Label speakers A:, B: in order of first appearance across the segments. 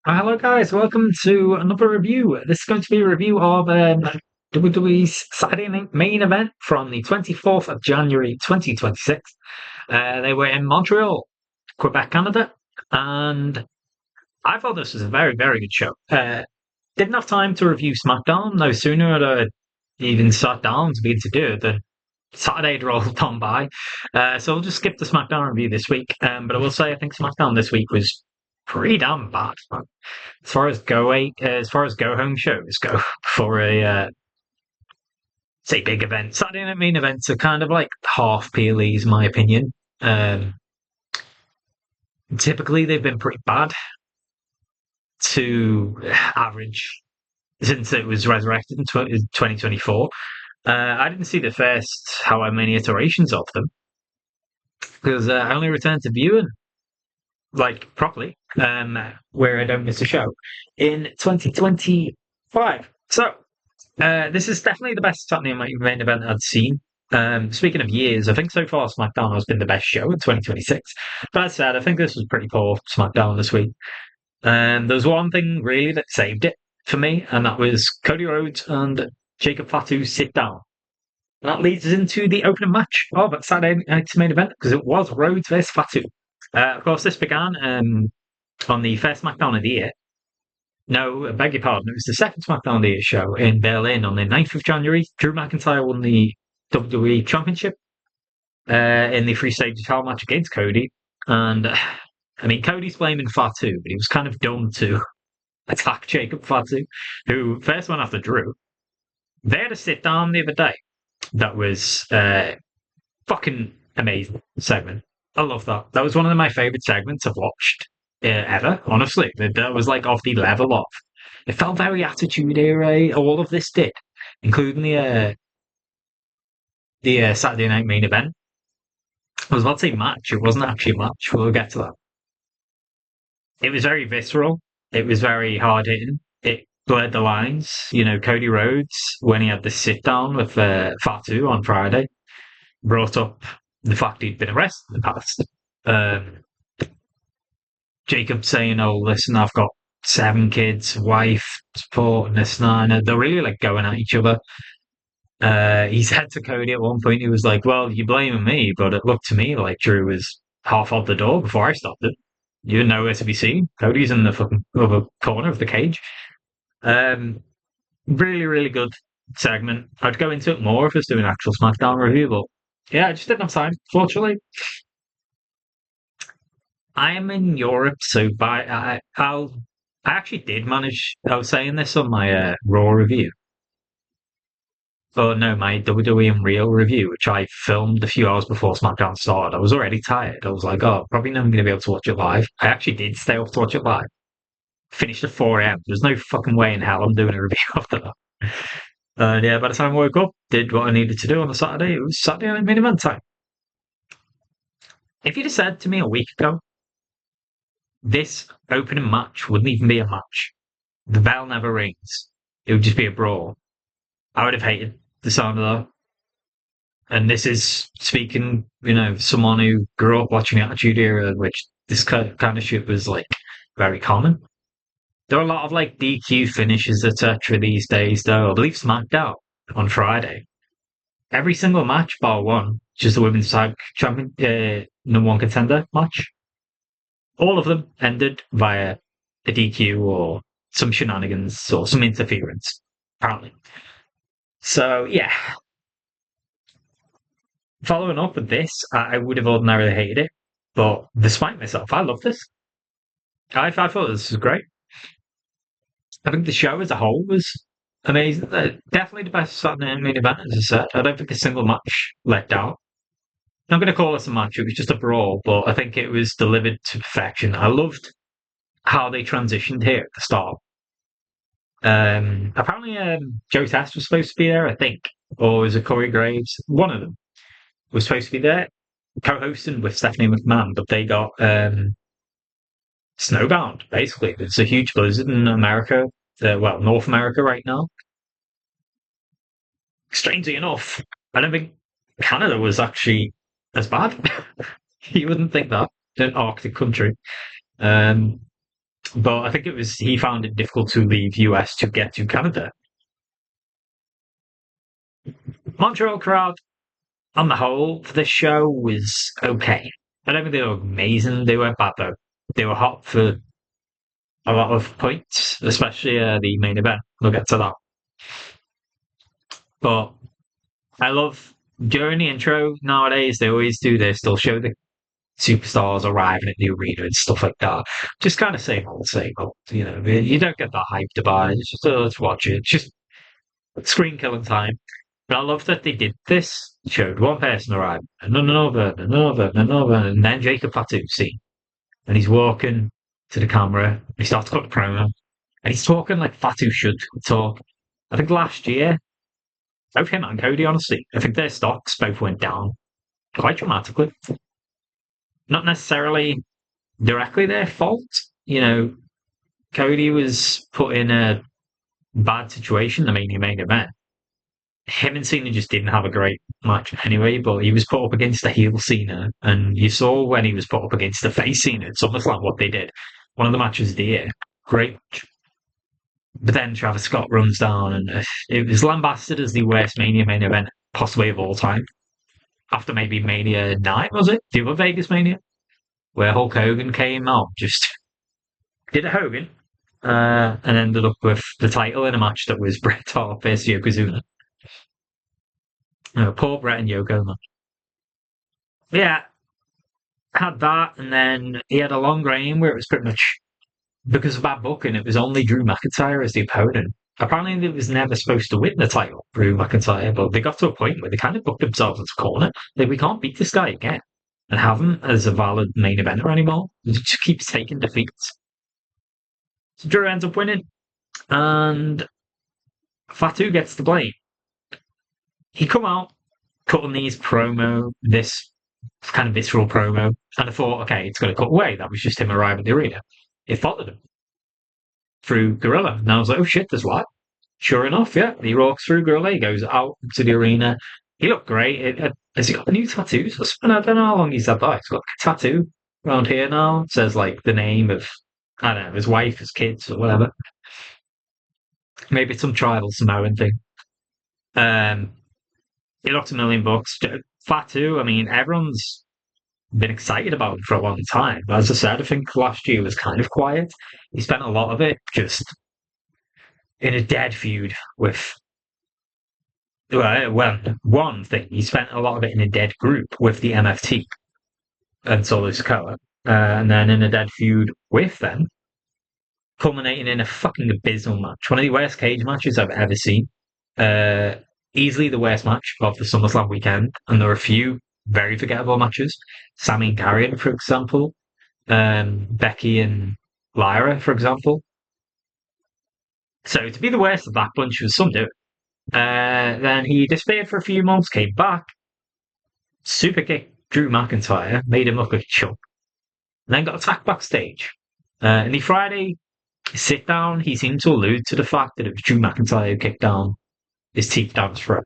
A: Hello, guys. Welcome to another review. This is going to be a review of WWE's Saturday Night Main Event from the 24th of January 2026. They were in Montreal, Quebec, Canada, and I thought this was a very, very good show. Didn't have time to review SmackDown. No sooner had I even sat down to begin to do it than Saturday had rolled on by. So we'll just skip the SmackDown review this week. But I will say I think SmackDown this week was pretty damn bad. As far as go home shows go for a say big event, Saturday Night Main events are kind of like half PLEs, in my opinion. Um, Typically, they've been pretty bad to average since it was resurrected in 2024. I didn't see the first however many iterations of them because I only returned to viewing like properly, where I don't miss a show in 2025. So this is definitely the best Saturday Night Main event I'd seen. Speaking of years, I think so far SmackDown has been the best show in 2026. But as said, I think this was pretty poor SmackDown this week. And there's one thing really that saved it for me, and that was Cody Rhodes and Jacob Fatu's sit down. And that leads us into the opening match of Saturday Night's Main Event because it was Rhodes versus Fatu. Of course, this began on the first SmackDown of the year. No, I beg your pardon. It was the second SmackDown of the Year show in Berlin on the 9th of January. Drew McIntyre won the WWE Championship in the three-stage title match against Cody. And, I mean, Cody's blaming Fatu, but he was kind of dumb to attack Jacob Fatu, who first went after Drew. They had a sit-down the other day that was fucking amazing segment. I love that. That was one of my favourite segments I've watched ever, honestly. That was like off the level of. It felt very Attitude Era. All of this did, including the Saturday Night Main Event. I was about to say match. It wasn't actually a match. We'll get to that. It was very visceral. It was very hard hitting. It blurred the lines. You know, Cody Rhodes, when he had the sit down with Fatu on Friday, brought up the fact he'd been arrested in the past. Um, Jacob saying, "Oh, listen, I've got 7 kids, wife, support, and this and that." And they're really like going at each other. He said to Cody at one point, he was like, "Well, you're blaming me, but it looked to me like Drew was half of the door before I stopped it. You're nowhere to be seen. Cody's in the fucking other corner of the cage." Um, Really, really good segment. I'd go into it more if I was doing an actual SmackDown review, but yeah, I just didn't have time, fortunately. I am in Europe, so I actually did manage. I was saying this on my Raw review. Oh no, my WWE and Real review, which I filmed a few hours before SmackDown started. I was already tired. I was like, oh, probably never going to be able to watch it live. I actually did stay up to watch it live. Finished at 4 a.m. There's no fucking way in hell I'm doing a review after that. Yeah, by the time I woke up, did what I needed to do on the Saturday. It was Saturday night main event time. If you'd have said to me a week ago, this opening match wouldn't even be a match. The bell never rings. It would just be a brawl. I would have hated the sound of that. And this is speaking, someone who grew up watching the Attitude Era, which this kind of shit was like very common. There are a lot of like DQ finishes, etc. these days, though. I believe SmackDown on Friday. Every single match, bar one, just the women's tag champion, number one contender match. All of them ended via a DQ or some shenanigans or some interference, apparently. So yeah, following up with this, I would have ordinarily hated it, but despite myself, I love this. I thought this was great. I think the show as a whole was amazing. Definitely the best Saturday main event, as I said. I don't think a single match let down. I'm not going to call this a match, it was just a brawl, but I think it was delivered to perfection. I loved how they transitioned here at the start. Apparently, Joe Test was supposed to be there, I think, or was it Corey Graves? One of them was supposed to be there, co-hosting with Stephanie McMahon, but they got snowbound. Basically, it's a huge blizzard in America, North America right now. Strangely enough, I don't think Canada was actually as bad. You wouldn't think that in an Arctic country. Um, but I think it was he found it difficult to leave US to get to Canada. Montreal crowd, on the whole, for this show was okay. I don't think they were amazing. They weren't bad though. They were hot for a lot of points, especially the main event. We'll get to that. But I love during the intro nowadays. They always do this. They'll show the superstars arriving at the arena and stuff like that. Just kind of same old, same old. You know, you don't get that hyped about it. It's just let's watch it. It's just screen killing time. But I love that they did this. Showed one person arrive, and another, and then Jacob Fatu scene. And he's walking to the camera. He starts to cut the promo, and he's talking like Fatu should talk. I think last year, both him and Cody, honestly, I think their stocks both went down quite dramatically. Not necessarily directly their fault. You know, Cody was put in a bad situation, the main event. Him and Cena just didn't have a great match anyway, but he was put up against the heel Cena, and you saw when he was put up against the face Cena, it's almost like what they did. One of the matches of the year. Great. But then Travis Scott runs down, and it was lambasted as the worst Mania main event possibly of all time. After maybe Mania 9, was it? The other Vegas Mania? Where Hulk Hogan came out, just did a Hogan, and ended up with the title in a match that was Bret Hart versus Yokozuna. Poor Bret and Yoko, man. Yeah, had that, and then he had a long reign where it was pretty much because of bad booking. It was only Drew McIntyre as the opponent. Apparently, it was never supposed to win the title, Drew McIntyre, but they got to a point where they kind of booked themselves into a corner. Like, we can't beat this guy again and have him as a valid main eventer anymore. He just keeps taking defeats. So Drew ends up winning, and Fatu gets the blame. He come out, cutting these promo, this kind of visceral promo, and I thought, okay, it's going to cut away. That was just him arriving at the arena. It followed him through Gorilla, and I was like, oh shit, there's what? Sure enough, yeah, he walks through Gorilla, he goes out to the arena. He looked great. Has he got the new tattoos? I don't know how long he's had that. He's got a tattoo around here now. It says like the name of, I don't know, his wife, his kids, or whatever. Maybe it's some tribal Samoan thing. He looked $1,000,000. Fatu, I mean, everyone's been excited about him for a long time. As I said, I think last year was kind of quiet. He spent a lot of it just in a dead feud with. Well, one thing, he spent a lot of it in a dead group with the MFT and Solo Sikoa, and then in a dead feud with them, culminating in a fucking abysmal match. One of the worst cage matches I've ever seen. Easily the worst match of the SummerSlam weekend, and there are a few very forgettable matches. Sammy and Carrion, for example, Becky and Lyra, for example. So to be the worst of that bunch was some doing. Then he disappeared for a few months, came back, super kicked Drew McIntyre, made him look like a chump, and then got attacked backstage. In the Friday sit down, he seemed to allude to the fact that it was Drew McIntyre who kicked down his teeth down his throat.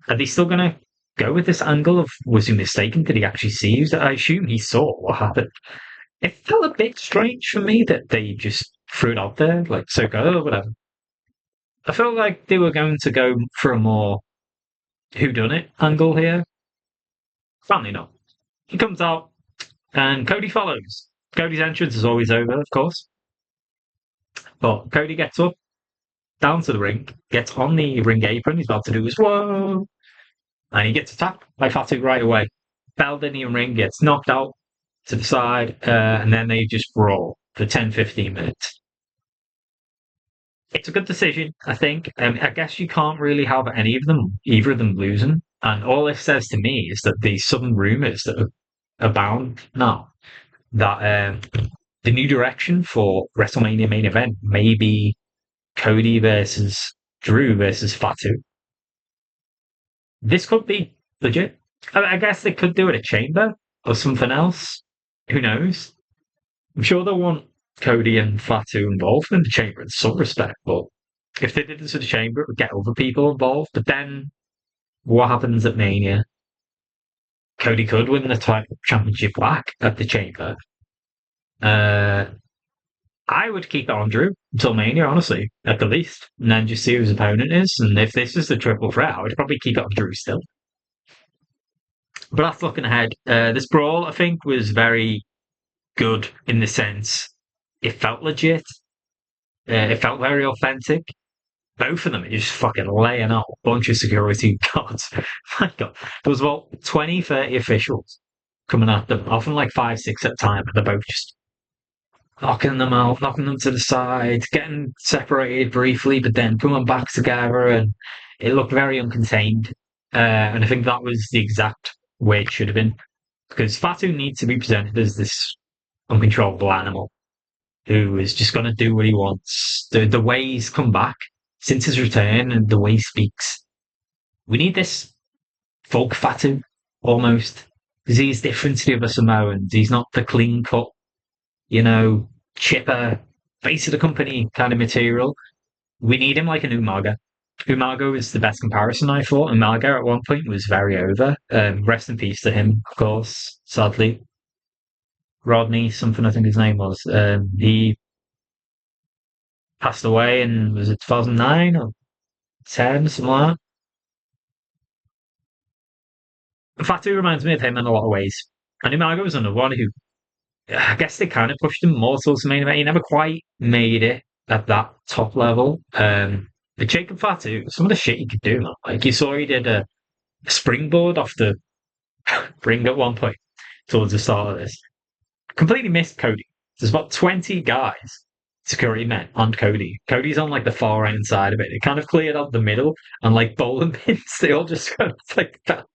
A: Are they still going to go with this angle of was he mistaken? Did he actually see? I assume he saw what happened. It felt a bit strange for me that they just threw it out there, like, so go, or whatever. I felt like they were going to go for a more whodunit angle here. Apparently not. He comes out, and Cody follows. Cody's entrance is always over, of course. But Cody gets up, down to the ring, gets on the ring apron, he's about to do his whoa, and he gets attacked by Fatu right away. Fell in the ring, gets knocked out to the side, and then they just brawl for 10-15 minutes. It's a good decision, I think. I guess you can't really have either of them losing. And all this says to me is that there's some rumours that abound now that the new direction for WrestleMania main event may be Cody versus Drew versus Fatu. This could be legit. I guess they could do it at Chamber or something else. Who knows? I'm sure they'll want Cody and Fatu involved in the Chamber in some respect, but if they did this at the Chamber, it would get other people involved. But then, what happens at Mania? Cody could win the title championship back at the Chamber. I would keep it on Drew until Mania, honestly, at the least, and then just see who his opponent is. And if this is the triple threat, I would probably keep it on Drew still. But that's looking ahead. This brawl, I think, was very good in the sense it felt legit. It felt very authentic. Both of them are just fucking laying out a bunch of security guards. My God. There was about 20, 30 officials coming at them, often like 5, 6 at a time, and they're both just knocking them out, knocking them to the side, getting separated briefly, but then coming back together, and it looked very uncontained. And I think that was the exact way it should have been, because Fatu needs to be presented as this uncontrollable animal who is just going to do what he wants. The way he's come back since his return and the way he speaks, we need this folk Fatu almost, because he's different to the other Samoans. He's not the clean cut, you know, chipper, face of the company kind of material. We need him like an Umaga. Umaga was the best comparison, I thought. Umaga at one point was very over. Rest in peace to him, of course, sadly. Rodney, something I think his name was. He passed away in, was it 2009 or 10, something like that. Fatu reminds me of him in a lot of ways. And Umaga was another one who, I guess they kind of pushed him more towards the main event. He never quite made it at that top level. But Jacob Fatu, some of the shit he could do, man. Like you saw he did a springboard off the ring at one point towards the start of this. Completely missed Cody. There's about 20 guys, security men, on Cody. Cody's on like the far end side of it. It kind of cleared up the middle and like bowling pins, they all just kind of like that,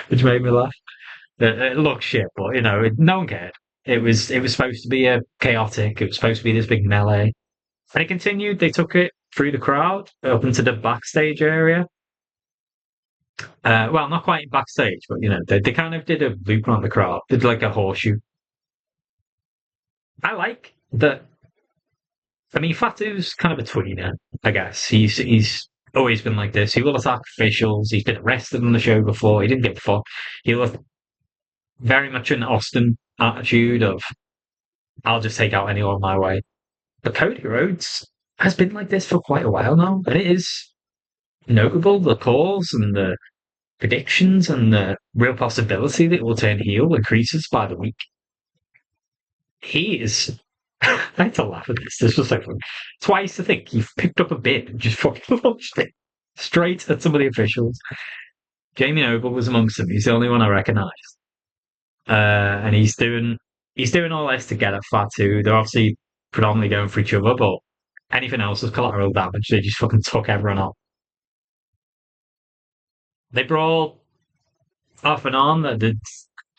A: which made me laugh. It looked shit, but you know, no one cared. It was supposed to be a chaotic. It was supposed to be this big melee, and it continued. They took it through the crowd up into the backstage area. Well, not quite backstage, but you know, they kind of did a loop around the crowd, did like a horseshoe. I like that. I mean, Fatu's kind of a tweener, I guess. He's always been like this. He will attack officials. He's been arrested on the show before. He didn't give a fuck. He was very much an Austin attitude of I'll just take out anyone my way. But Cody Rhodes has been like this for quite a while now, and it is notable the calls and the predictions and the real possibility that it will turn heel increases by the week. He is. I had to laugh at this. This was so funny. Twice, I think, he picked up a bid and just fucking launched it straight at some of the officials. Jamie Noble was amongst them. He's the only one I recognised. And he's doing all this to get at Fatu. They're obviously predominantly going for each other, but anything else was collateral damage. They just fucking took everyone out. They brawl off and on.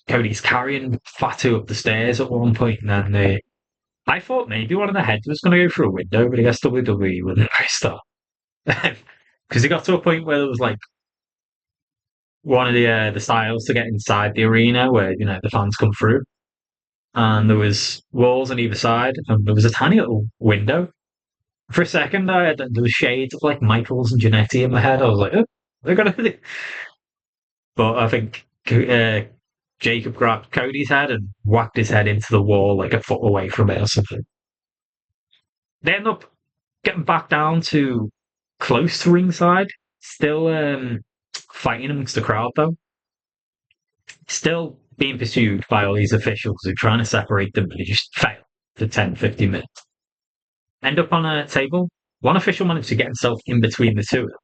A: Cody's carrying Fatu up the stairs at one point, and then I thought maybe one of the heads was going to go through a window, but I guess WWE wouldn't start. Because it got to a point where there was like one of the styles to get inside the arena where you know the fans come through, and there was walls on either side, and there was a tiny little window. For a second, there was shades of like Michaels and Jannetty in my head. I was like, oh, they're gonna. But I think Jacob grabbed Cody's head and whacked his head into the wall like a foot away from it or something. They end up getting back down to close to ringside, still fighting amongst the crowd though. Still being pursued by all these officials who are trying to separate them, but they just fail for 10, 15 minutes. End up on a table. One official managed to get himself in between the two of them.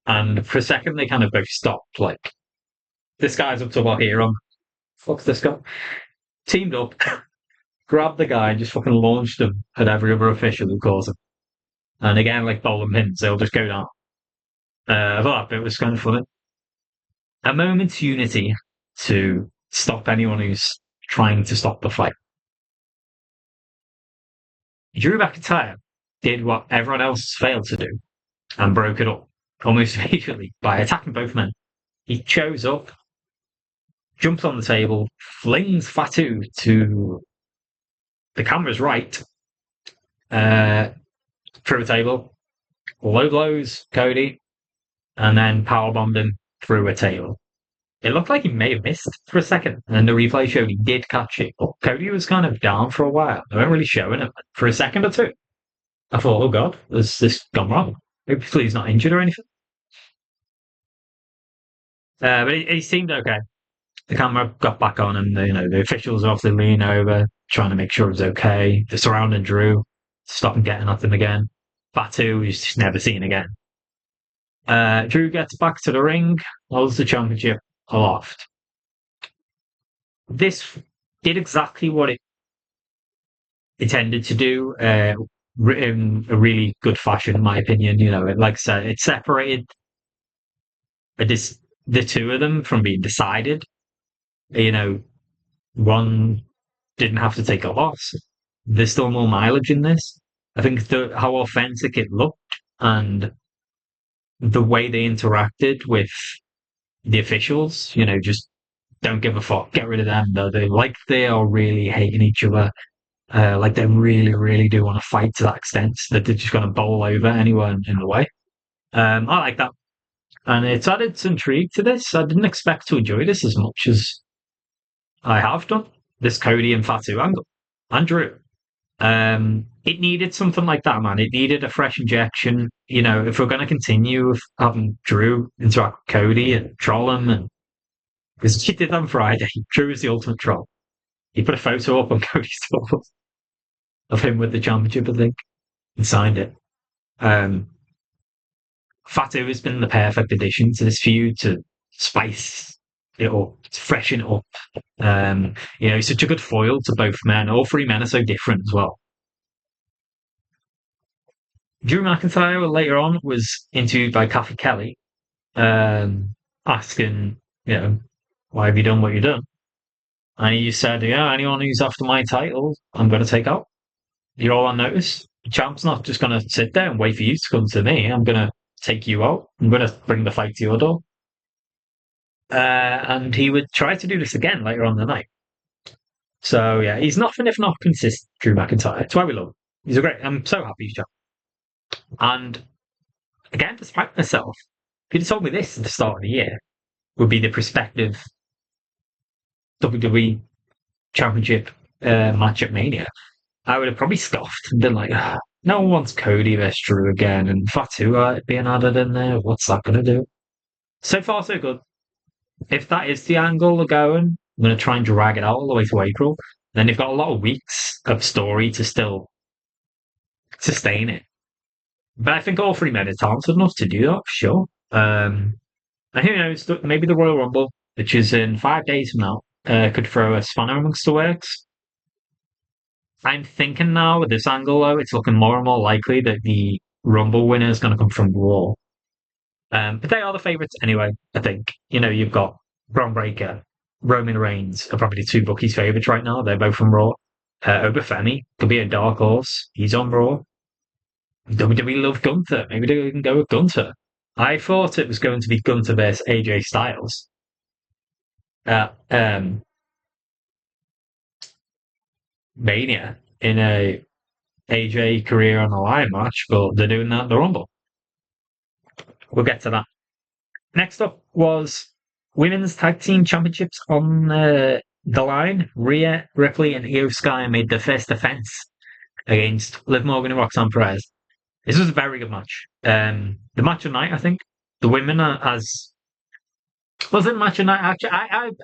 A: And for a second, they kind of both stopped. Like, this guy's up to about here on. Fuck's this guy? Teamed up, grabbed the guy, and just fucking launched him at every other official who calls him. And again, like bowling pins, they'll just go down. I thought that bit was kind of funny. A moment's unity to stop anyone who's trying to stop the fight. Drew McIntyre did what everyone else failed to do and broke it up almost immediately by attacking both men. He shows up, jumps on the table, flings Fatu to the camera's right, through a table, low blows Cody, and then powerbombed him through a table. it looked like he may have missed for a second. And then the replay showed he did catch it. But Cody was kind of down for a while. They weren't really showing it for a second or two. I thought, oh God, has this gone wrong? Hopefully he's not injured or anything. But he seemed okay. The camera got back on him. The officials obviously lean over, trying to make sure it's okay. They're surrounding Drew, stop him getting at him again. Fatu is just never seen again. Drew gets back to the ring, holds the championship aloft. This did exactly what it intended to do, in a really good fashion, in my opinion. Like I said, it separated the two of them from being decided. One didn't have to take a loss. There's still more mileage in this. I think how authentic it looked and the way they interacted with the officials, just don't give a fuck, get rid of them. Though they are really hating each other. Like they really, really do want to fight to that extent that they're just going to bowl over anyone in the way. I like that, and it's added some intrigue to this. I didn't expect to enjoy this as much as I have done. This Cody and Fatu angle, Andrew. It needed something like that, man. It needed a fresh injection. If we're going to continue with having Drew interact with Cody and troll him, and because he did on Friday, Drew is the ultimate troll. He put a photo up on Cody's door of him with the championship, I think, and signed it. Fatu has been the perfect addition to this feud to spice it up, to freshen it up. He's such a good foil to both men. All three men are so different as well. Drew McIntyre later on was interviewed by Kathy Kelly, asking, why have you done what you've done? And he said, yeah, anyone who's after my title, I'm going to take out. You're all on notice. The champ's not just going to sit there and wait for you to come to me. I'm going to take you out. I'm going to bring the fight to your door. And he would try to do this again later on the night. So, yeah, he's nothing if not consistent, Drew McIntyre. That's why we love him. He's a great. I'm so happy he's champ. And again, despite myself, if you'd have told me this at the start of the year would be the prospective WWE Championship match at Mania, I would have probably scoffed and been like, no one wants Cody versus Drew again, and Fatu being added in there. What's that going to do? So far, so good. If that is the angle they're going, I'm going to try and drag it out all the way to April. Then they've got a lot of weeks of story to still sustain it. But I think all three men are talented enough to do that, for sure. And who knows, maybe the Royal Rumble, which is in 5 days from now, could throw a spanner amongst the works. I'm thinking now with this angle, though, it's looking more and more likely that the Rumble winner is going to come from Raw. But they are the favourites anyway, I think. You've got Braun Breaker, Roman Reigns are probably the two bookies' favourites right now. They're both from Raw. Obafemi could be a dark horse. He's on Raw. WWE love Gunther. Maybe they can go with Gunther. I thought it was going to be Gunther versus AJ Styles. Mania in a AJ career on the line match, but they're doing that in the Rumble. We'll get to that. Next up was Women's Tag Team Championships on the line. Rhea Ripley and Io Sky made their first defense against Liv Morgan and Roxanne Perez. This was a very good match. The match of the night, I think. The women as was it match of the night? Actually,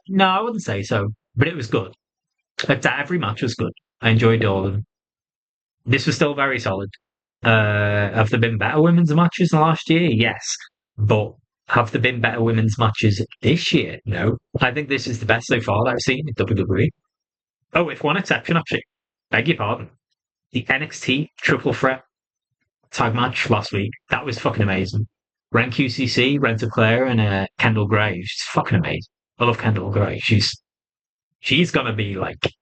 A: no, I wouldn't say so, but it was good. Like every match was good. I enjoyed all of them. This was still very solid. Have there been better women's matches than last year? Yes, but have there been better women's matches this year? No. I think this is the best so far that I've seen in WWE. Oh, with one exception, actually. Beg your pardon. The NXT Triple Threat tag match last week. That was fucking amazing. Ren QCC, Renta Claire, and Kendall Gray. She's fucking amazing. I love Kendall Gray. She's gonna be like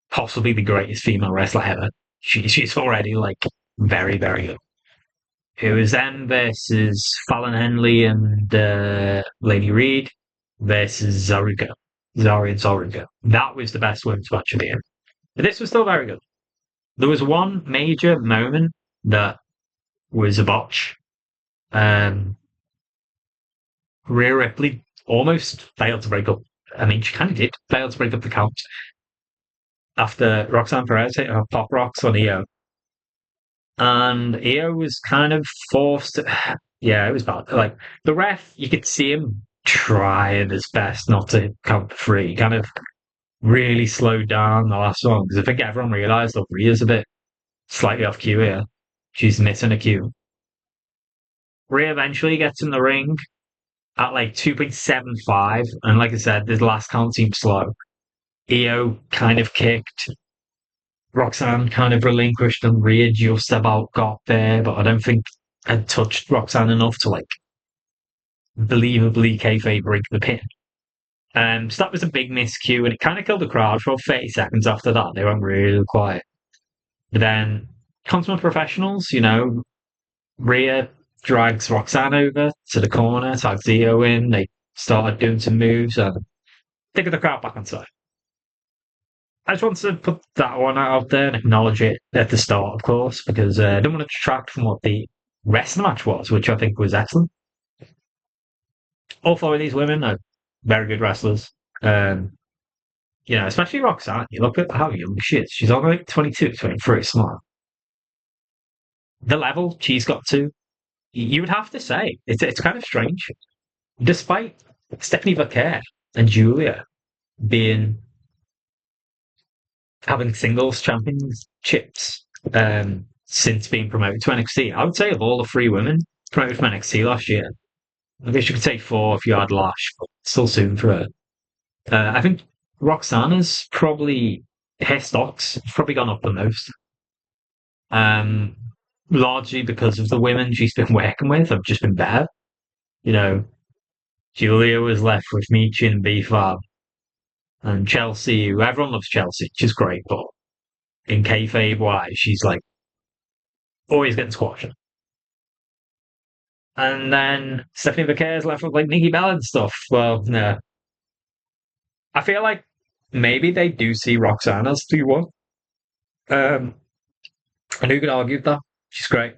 A: possibly the greatest female wrestler ever. She's already like very, very good. It was them versus Fallon Henley and Lady Reed versus Zaruka. Zari and Zaruka. That was the best women's match of the year. But this was still very good. There was one major moment that was a botch. Rhea Ripley almost failed to break up. I mean, she kind of did fail to break up the count after Roxanne Perez hit her pop rocks on Io. And Io was kind of forced to, yeah, it was bad. Like, the ref, you could see him trying his best not to count free, kind of really slowed down the last one, because I think everyone realised that Rhea's a bit slightly off cue here. She's missing a cue. Rhea eventually gets in the ring at like 2.75, and like I said, the last count seemed slow. Io kind of kicked. Roxanne kind of relinquished, and Rhea just about got there, but I don't think had touched Roxanne enough to like believably kayfabe break the pin. So that was a big miscue, and it kind of killed the crowd for 30 seconds after that. They went really quiet. But then, consummate professionals, Rhea drags Roxanne over to the corner, tags Io in. They started doing some moves, and they get the crowd back on side. I just want to put that one out there and acknowledge it at the start, of course, because I don't want to detract from what the rest of the match was, which I think was excellent. All four of these women are very good wrestlers. Um, especially Roxanne. You look at how young she is. She's only like 22, 23, smart. The level she's got to, you would have to say, it's kind of strange. Despite Stephanie Vaquer and Julia being having singles championships since being promoted to NXT, I would say of all the three women promoted from NXT last year, I guess you could say four if you had Lash, but still soon for her. I think Roxana's probably her stocks have probably gone up the most. Um, Largely because of the women she's been working with have just been better. You know, Julia was left with Michi and B-Fab and Chelsea, who everyone loves Chelsea, she's great, but in kayfabe wise, she's like always getting squashed. And then Stephanie Vaquer's left with like Nikki Bella and stuff. Well, no. I feel like maybe they do see Roxanne as 2-1. Um, and who could argue that? She's great.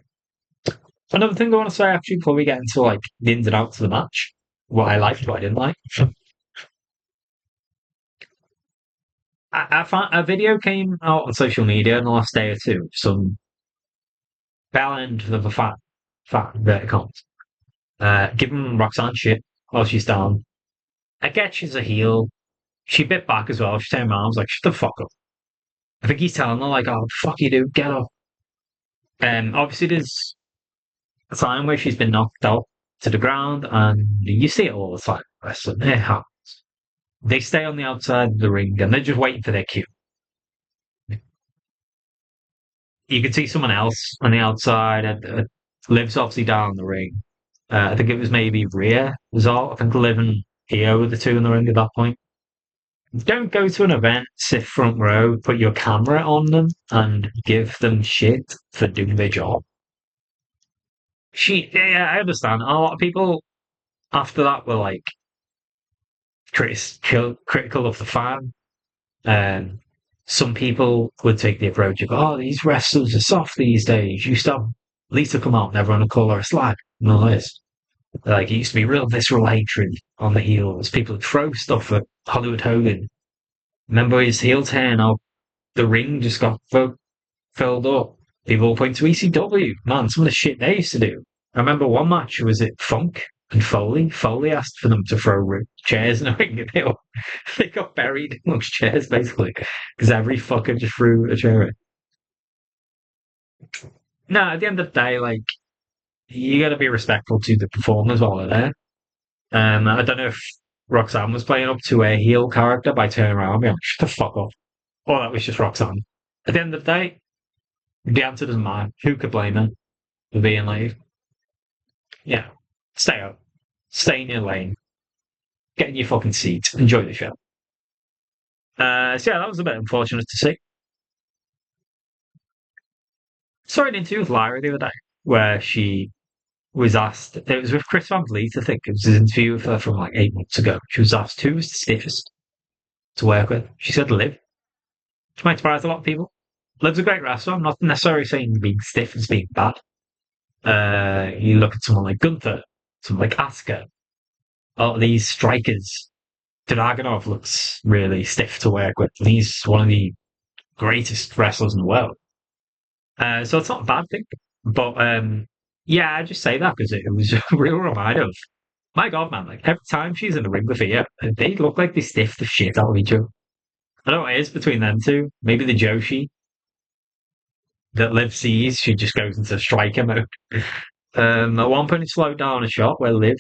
A: Another thing I want to say actually before we get into like the ins and outs of the match, what I liked, what I didn't like. I found a video came out on social media in the last day or two. Some bell end of a fat verticons. Giving Roxanne shit while she's down. I get she's a heel. She bit back as well. She turned around. I was like, shut the fuck up. I think he's telling her, like, oh, fuck you, dude, get up. Obviously, there's a time where she's been knocked out to the ground, and you see it all the time. Wrestling. It happens. They stay on the outside of the ring, and they're just waiting for their cue. You could see someone else on the outside. Liv's obviously down the ring. I think it was maybe Rhea was all. I think Liv and Io were the two in the ring at that point. Don't go to an event, sit front row, put your camera on them, and give them shit for doing their job. Yeah, I understand. A lot of people after that were like critical of the fan. Um, some people would take the approach of, oh, these wrestlers are soft these days. You stop Lisa come out and everyone will call her a slag and all this. Like, it used to be real visceral hatred on the heels. People would throw stuff at Hollywood Hogan. Remember his heel turn out, the ring just got filled up. People point to ECW. Man, some of the shit they used to do. I remember one match, was it Funk and Foley? Foley asked for them to throw chairs in a ring, and they got buried amongst chairs, basically, because every fucker just threw a chair in. No, at the end of the day, like, you gotta be respectful to the performers while they're there. I don't know if Roxanne was playing up to a heel character by turning around and being like, shut the fuck up. Or that was just Roxanne. At the end of the day, the answer doesn't matter. Who could blame her for being like, yeah, stay up. Stay in your lane. Get in your fucking seat. Enjoy the show. So yeah, that was a bit unfortunate to see. Saw an interview with Lyra the other day where she was asked, it was with Chris Van Vliet, I think. It was an interview with her from like 8 months ago. She was asked who was the stiffest to work with. She said Liv. Which might surprise a lot of people. Liv's a great wrestler. I'm not necessarily saying being stiff is being bad. You look at someone like Gunther, someone like Asuka, oh, these strikers. Dragunov looks really stiff to work with. And he's one of the greatest wrestlers in the world. So it's not a bad thing. But yeah, I just say that because it was a real reminder of my God, man. Like every time she's in the ring with Io, they look like they stiff the shit out of each other. I don't know what it is between them two. Maybe the Joshi that Liv sees, she just goes into striker mode. At one point, it slowed down a shot where Liv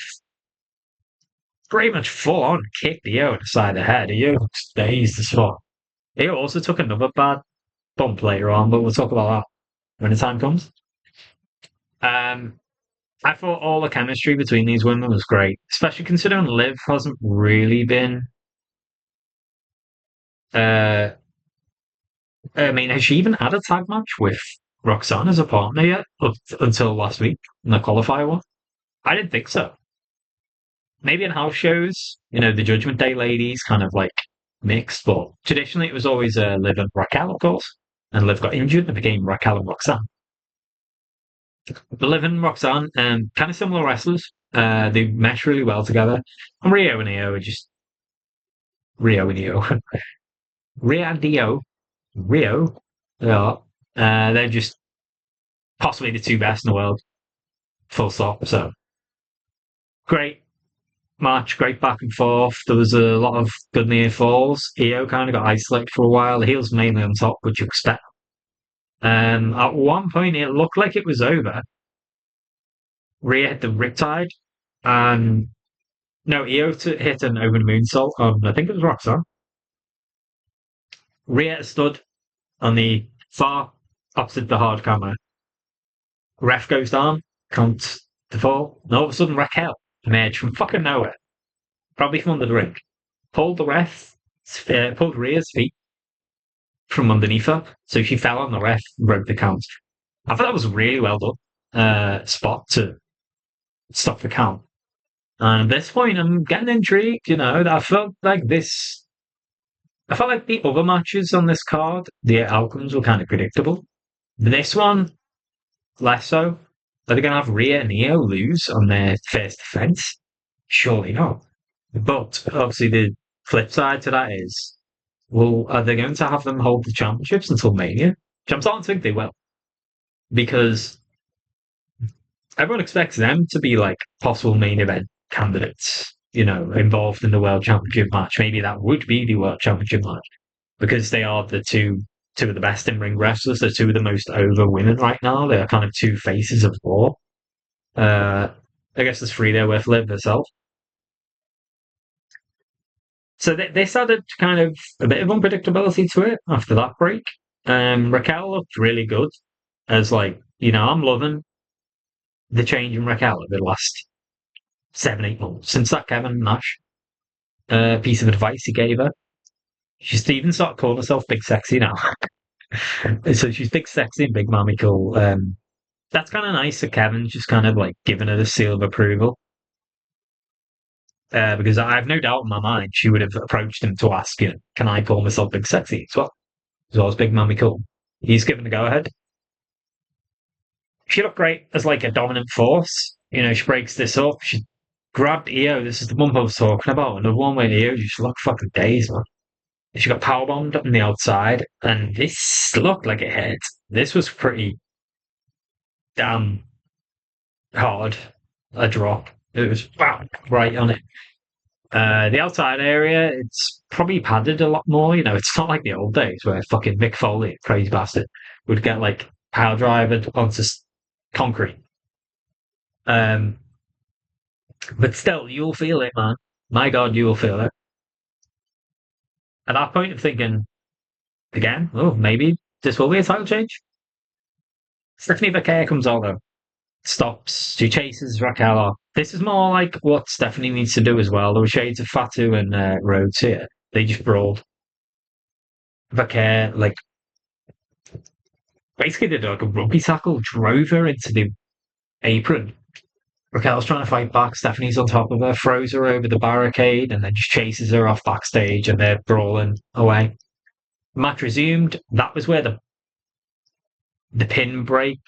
A: pretty much full on kicked Io in the side of the head. Io looks dazed as fuck. Io also took another bad bump later on, but we'll talk about that when the time comes. Um, I thought all the chemistry between these women was great, especially considering Liv hasn't really been. Uh, I mean, has she even had a tag match with Roxanne as a partner yet? Up until last week in the qualifier one? I didn't think so. Maybe in house shows, the Judgment Day ladies kind of like mixed, but traditionally it was always Liv and Raquel, of course. And Liv got injured and became Raquel and Roxanne. But Liv and Roxanne, kind of similar wrestlers. They mesh really well together. And Rio and Io are just Rio and Io. Rio and Io. Rio. Yeah. They're just possibly the two best in the world. Full stop. So great match, great back and forth. There was a lot of good near falls. Io kind of got isolated for a while. The heels mainly on top, which you expect. At one point, it looked like it was over. Rhea hit the riptide, and no, Io hit an open moonsault on, I think it was Roxanne. Rhea stood on the far opposite the hard camera. Ref goes down, counts the fall, and all of a sudden Raquel emerged from fucking nowhere, probably from under the ring, pulled the ref, pulled Rhea's feet from underneath her, so she fell on the ref and broke the count. I thought that was really well done. Spot to stop the count. And at this point, I'm getting intrigued. I felt like this. I felt like the other matches on this card, the outcomes were kind of predictable. This one, less so. Are they going to have Rhea and Io lose on their first defense? Surely not. But obviously, the flip side to that is, well, are they going to have them hold the championships until Mania? Which I'm starting to think they will. Because everyone expects them to be like possible main event candidates, involved in the world championship match. Maybe that would be the world championship match because they are the two of the best in ring wrestlers. They're two of the most over women right now. They're kind of two faces of war. I guess there's three there with Liv herself. So this added kind of a bit of unpredictability to it after that break. Raquel looked really good as I'm loving the change in Raquel over the last 7, 8 months since that Kevin Nash piece of advice he gave her. She's even started calling herself Big Sexy now. So she's Big Sexy and Big Mammy Cool. That's kind of nice that Kevin's just kind of like giving her the seal of approval. Because I have no doubt in my mind she would have approached him to ask, can I call myself Big Sexy as well as Big Mammy Cool? He's given the go ahead. She looked great as like a dominant force. She breaks this up. She grabbed Io. This is the one I was talking about. Another one where Io just looked fucking dazed, man. She got powerbombed on the outside, and this looked like it hit. This was pretty damn hard. A drop. It was wow, right on it. The outside area, it's probably padded a lot more. It's not like the old days where fucking Mick Foley, crazy bastard, would get like power driven onto concrete. But still, you'll feel it, man. My God, you will feel it. At that point, I'm thinking again, oh, maybe this will be a title change. Stephanie Bacare comes out though, stops, she chases Raquel off. This is more like what Stephanie needs to do as well. There were shades of Fatu and Rhodes here. They just brawled. Bacare, like, basically did like a rugby tackle, drove her into the apron. Raquel's trying to fight back. Stephanie's on top of her, throws her over the barricade, and then just chases her off backstage, and they're brawling away. Match resumed. That was where the pin break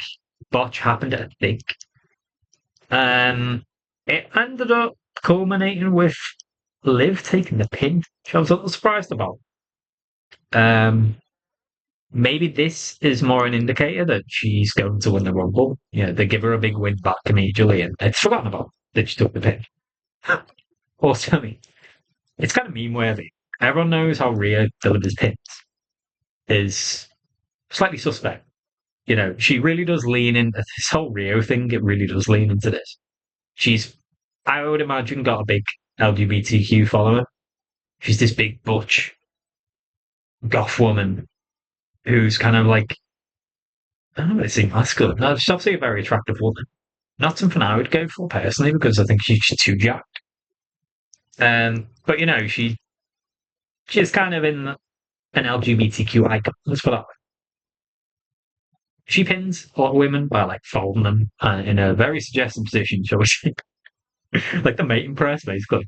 A: botch happened, I think. It ended up culminating with Liv taking the pin, which I was a little surprised about. Um, Maybe this is more an indicator that she's going to win the Rumble. Yeah, they give her a big win back immediately, and it's forgotten about that she took the pin. Also, I mean, it's kind of meme worthy. Everyone knows how Rhea delivers pins is slightly suspect. She really does lean into this whole Rio thing. It really does lean into this. She's, I would imagine, got a big LGBTQ follower. She's this big butch goth woman who's kind of like, I don't know, they seem masculine. No, she's obviously a very attractive woman. Not something I would go for personally because I think she's too jacked. But she's kind of in an LGBTQ icon. Let's put it that way. She pins a lot of women by like folding them in a very suggestive position, shall we say, like the mating press, basically.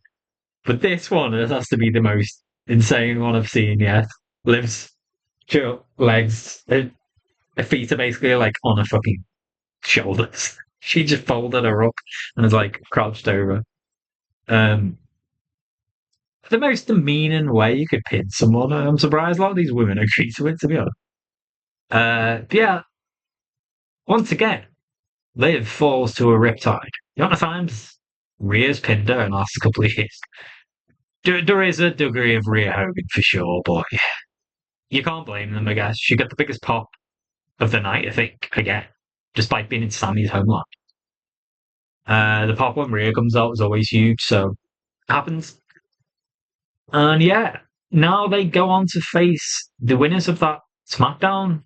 A: But this one has to be the most insane one I've seen yet. Liv's legs, her feet are basically like on her fucking shoulders. She just folded her up and is like crouched over. Um, the most demeaning way you could pin someone. I'm surprised a lot of these women agree to it, to be honest. But yeah, once again, Liv falls to a riptide. The amount of times Rhea's pinned her in the last couple of years. There is a degree of Rhea Hogan for sure, but you can't blame them, I guess. She got the biggest pop of the night, I think, again, despite being in Sammy's homeland. The pop when Rhea comes out is always huge, so it happens. And yeah, now they go on to face the winners of that SmackDown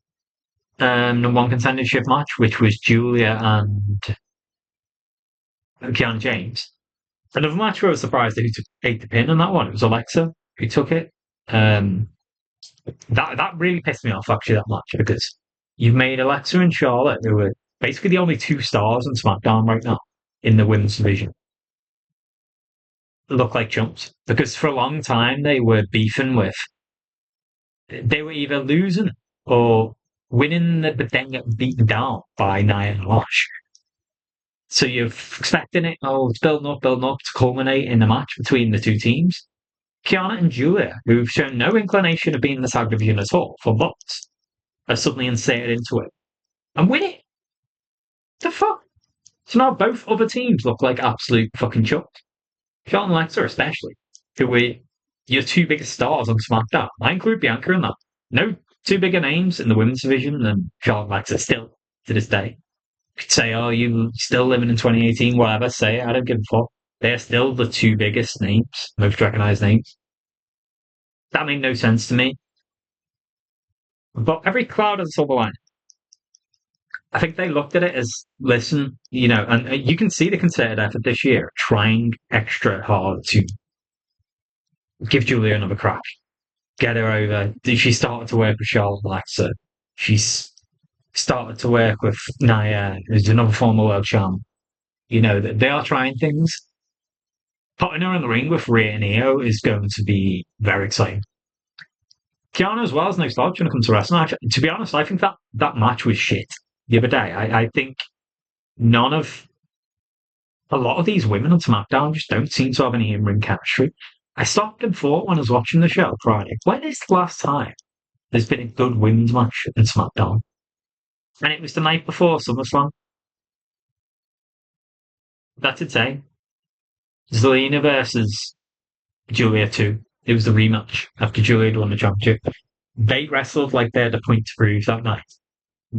A: number one contendership match, which was Julia and Kiana James. Another match where I was surprised who ate the pin on that one. It was Alexa who took it. Um, that really pissed me off actually that match because you've made Alexa and Charlotte, who are basically the only two stars on SmackDown right now in the women's division, look like chumps because for a long time they were beefing with. They were either losing or winning, but then getting beaten down by Nia and Lash. So you're expecting it, it's building up to culminate in the match between the two teams. Kiana and Julia, who've shown no inclination of being the tag division at all for months, are suddenly inserted into it and win it. The fuck? So now both other teams look like absolute fucking chucks. Charlotte and Alexa especially, who were your two biggest stars on SmackDown. I include Bianca in that. No two bigger names in the women's division than Charlotte and Alexa still to this day. You could say, oh, you still living in 2018, whatever, say it, I don't give a fuck. They're still the two biggest names, most recognized names. That made no sense to me. But every cloud has a silver lining. I think they looked at it as, listen, and you can see the concerted effort this year, trying extra hard to give Julia another crack, get her over. She started to work with Charlotte Alexa. She's started to work with Nia, who's another former world champ. They are trying things. Putting her in the ring with Rhea and Io is going to be very exciting. Kiana as well is no slouch when it comes to wrestling. Actually, to be honest, I think that match was shit the other day. I think a lot of these women on SmackDown just don't seem to have any in-ring chemistry. I stopped and thought when I was watching the show Friday, when is the last time there's been a good women's match in SmackDown? And it was the night before SummerSlam. That's insane. Zelina versus Julia 2. It was the rematch after Julia had won the championship. They wrestled like they had a point to prove that night.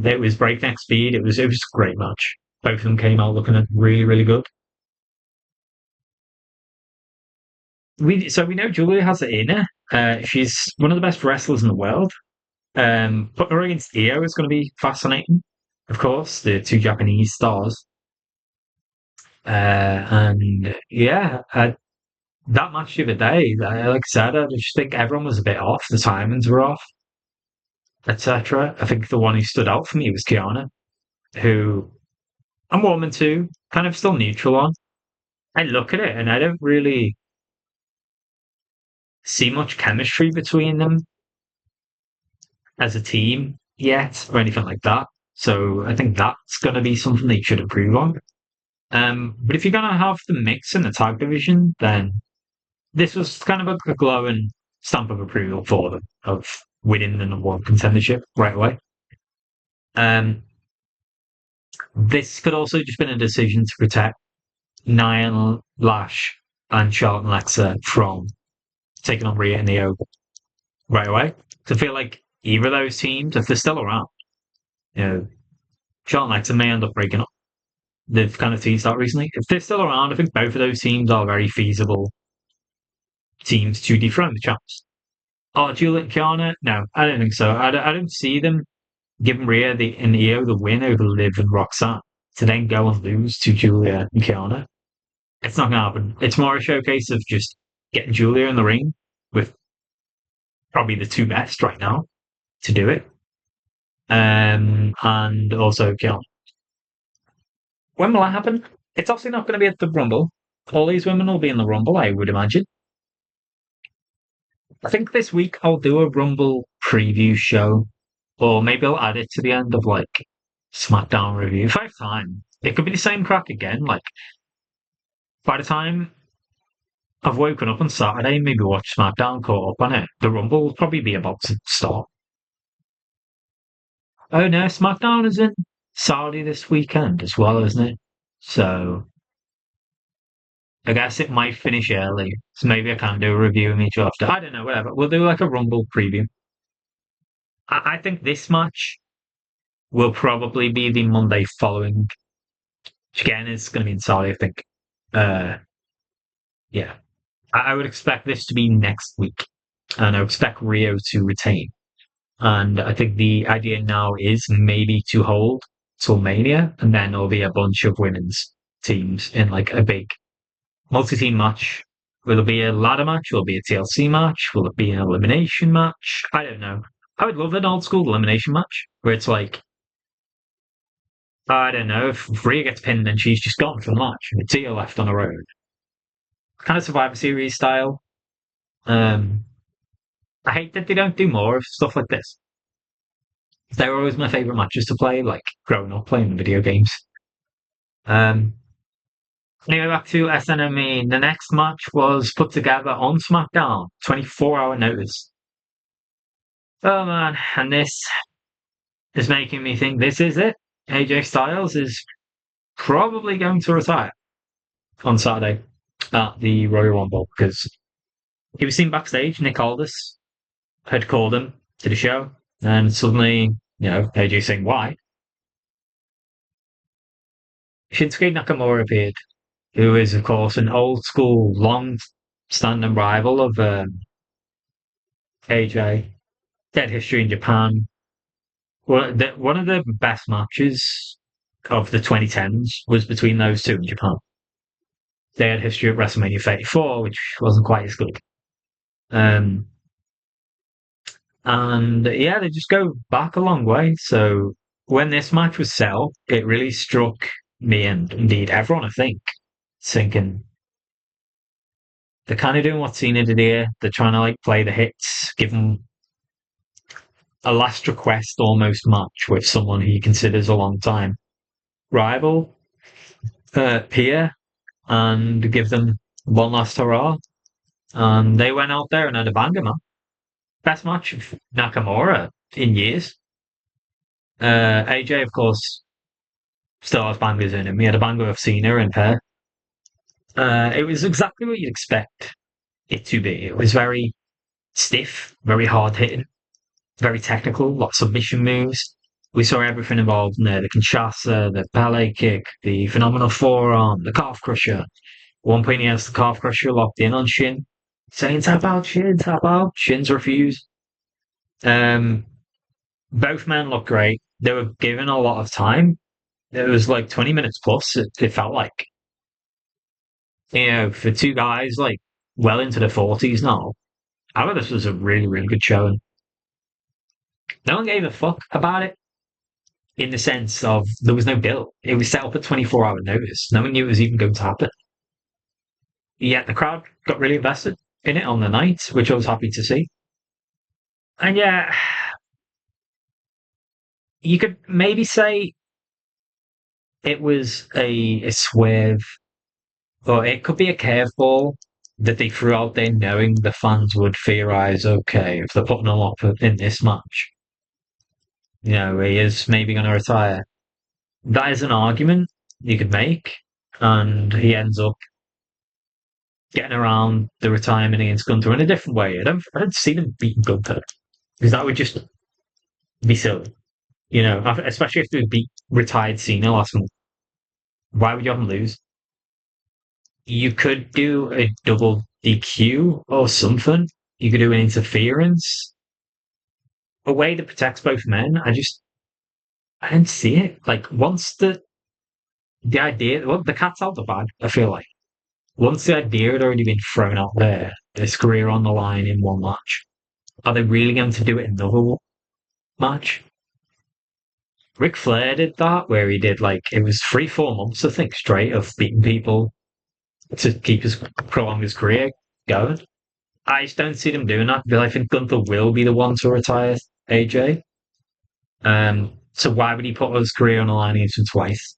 A: It was breakneck speed. It was a great match. Both of them came out looking really, really good. We know Julia has it in her. She's one of the best wrestlers in the world. Putting her against Io is going to be fascinating. Of course, the two Japanese stars. And yeah, that match the other day, like I said, I just think everyone was a bit off. The timings were off, etc. I think the one who stood out for me was Kiana, who I'm warming to, kind of still neutral on. I look at it and I don't really see much chemistry between them as a team yet or anything like that. So I think that's going to be something they should improve on. But if you're going to have the mix in the tag division, then this was kind of a glowing stamp of approval for them of winning the number one contendership right away. This could also just been a decision to protect Nia Lash and Charlotte and Alexa from taking on Rhea and Io right away. So I feel like either of those teams, if they're still around, you know, Charlotte and Alexa may end up breaking up. They've kind of teased out recently. If they're still around, I think both of those teams are very feasible teams to dethrone the champs. Oh, Juliet and Kiana? No, I don't think so. I don't see them giving Rhea and Io the win over Liv and Roxanne to then go and lose to Julia and Kiana. It's not going to happen. It's more a showcase of just getting Julia in the ring with probably the two best right now to do it. And also Kiana. When will that happen? It's obviously not going to be at the Rumble. All these women will be in the Rumble, I would imagine. I think this week I'll do a Rumble preview show, or maybe I'll add it to the end of like SmackDown review if I have time. It could be the same crack again. Like by the time I've woken up on Saturday, maybe watch SmackDown, caught up on it. The Rumble will probably be about to start. Oh no, SmackDown is in Saudi this weekend as well, isn't it? So I guess it might finish early. So maybe I can do a review of each after. I don't know, whatever. We'll do like a Rumble preview. I think this match will probably be the Monday following. Which again is going to be in Saudi, I think. Uh, yeah. I would expect this to be next week. And I expect Rio to retain. And I think the idea now is maybe to hold till Mania, and then there'll be a bunch of women's teams in like a big multi-team match. Will it be a ladder match? Will it be a TLC match? Will it be an elimination match? I don't know. I would love an old school elimination match where it's like, I don't know, if Rhea gets pinned and she's just gone from the match and it's Tia left on her own. Kind of Survivor Series style. Um, I hate that they don't do more of stuff like this. They were always my favourite matches to play, like growing up playing video games. Um, anyway, back to SNME. The next match was put together on SmackDown, 24-hour notice. Oh man, and this is making me think this is it. AJ Styles is probably going to retire on Saturday at the Royal Rumble because he was seen backstage. Nick Aldis had called him to the show, and suddenly, AJ saying why. Shinsuke Nakamura appeared, who is, of course, an old school, long standing rival of AJ. Dead history in Japan. One of the best matches of the 2010s was between those two in Japan. They had history at WrestleMania 34, which wasn't quite as good. And yeah, they just go back a long way. So when this match was set up, it really struck me and indeed everyone, I think, thinking they're kind of doing what Cena did here. They're trying to like play the hits, give them a last request almost match with someone he considers a long time rival, peer, and give them one last hurrah. And they went out there and had a banger, man. Best match of Nakamura in years. AJ, of course, still has bangers in him. He had a banger of Cena and Pair. It was exactly what you'd expect it to be. It was very stiff, very hard hitting, very technical, lots of submission moves. We saw everything involved in there: the Kinshasa, the ballet kick, the phenomenal forearm, the calf crusher. At one point, he has the calf crusher locked in on Shin, saying tap out, Shin, tap out. Shin's refused. Both men looked great. They were given a lot of time. It was like 20 minutes plus, it felt like. For two guys like well into their 40s now, I thought this was a really, really good showing. No one gave a fuck about it in the sense of there was no build. It was set up at 24-hour notice. No one knew it was even going to happen. Yet the crowd got really invested in it on the night, which I was happy to see. And yeah, you could maybe say it was a swerve, or it could be a curveball that they threw out there knowing the fans would theorize, okay, if they're putting him up in this match, he is maybe going to retire. That is an argument you could make, and he ends up getting around the retirement against Gunther in a different way. I don't see them beating Gunther because that would just be silly, especially if they beat retired Cena last month. Why would you have him lose? You could do a double DQ or something. You could do an interference, a way that protects both men. I didn't see it. Like once the idea, well, the cat's out the bag. I feel like once the idea had already been thrown out there, his career on the line in one match. Are they really going to do it in another match? Ric Flair did that, where he did like it was 3-4 months, I think, straight of beating people to keep his prolong his career going. I just don't see them doing that. But I think Gunther will be the one to retire AJ. So why would he put his career on the line against him twice?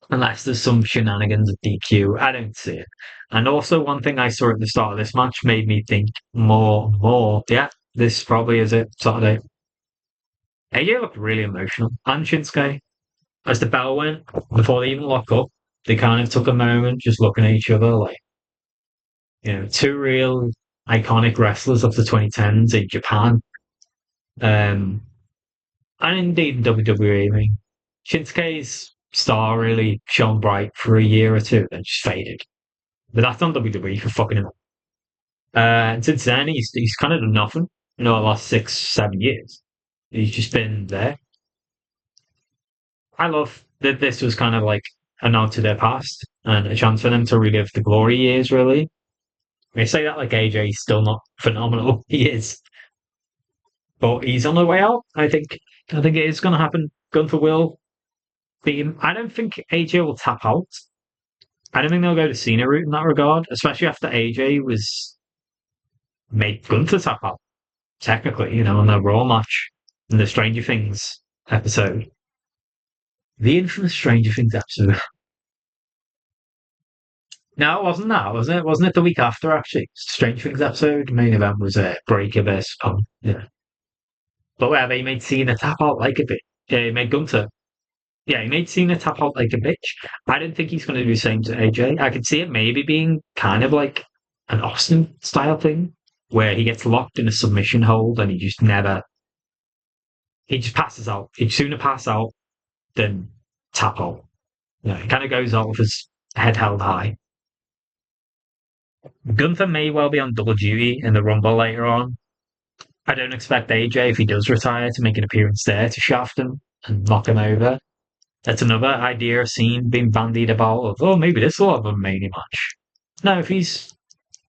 A: Unless there's some shenanigans of DQ, I don't see it. And also, one thing I saw at the start of this match made me think more. Yeah, this probably is it. Saturday. AJ looked really emotional, and Shinsuke. As the bell went, before they even lock up, they kind of took a moment just looking at each other like, two real iconic wrestlers of the 2010s in Japan. Um, and indeed in WWE. I mean, Shinsuke's star really shone bright for a year or two, then just faded. But that's on WWE for fucking him. And since then, he's kind of done nothing. The last 6, 7 years, he's just been there. I love that this was kind of like a nod to their past and a chance for them to relive the glory years. Really, I say that like AJ's still not phenomenal. He is, but he's on the way out. I think. I think it is going to happen. Gunther will beat him. I don't think AJ will tap out. I don't think they'll go to Cena route in that regard, especially after AJ was made Gunther tap out. Technically, in the Raw match in the Stranger Things episode, the infamous Stranger Things episode. No, it wasn't that, was it? Wasn't it the week after, actually? Stranger Things episode? Main event was Breaker vs. Punk. Yeah. But whatever, he made Cena tap out like a bitch. Yeah, he made Gunter. Yeah, he made Cena tap out like a bitch. I don't think he's going to do the same to AJ. I could see it maybe being kind of like an Austin style thing, where he gets locked in a submission hold and he just passes out. He'd sooner pass out than tap out. He kind of goes out with his head held high. Gunther may well be on double duty in the Rumble later on. I don't expect AJ, if he does retire, to make an appearance there to shaft him and knock him over. That's another idea I've seen being bandied about of, maybe this will have a Mania match. No, if he's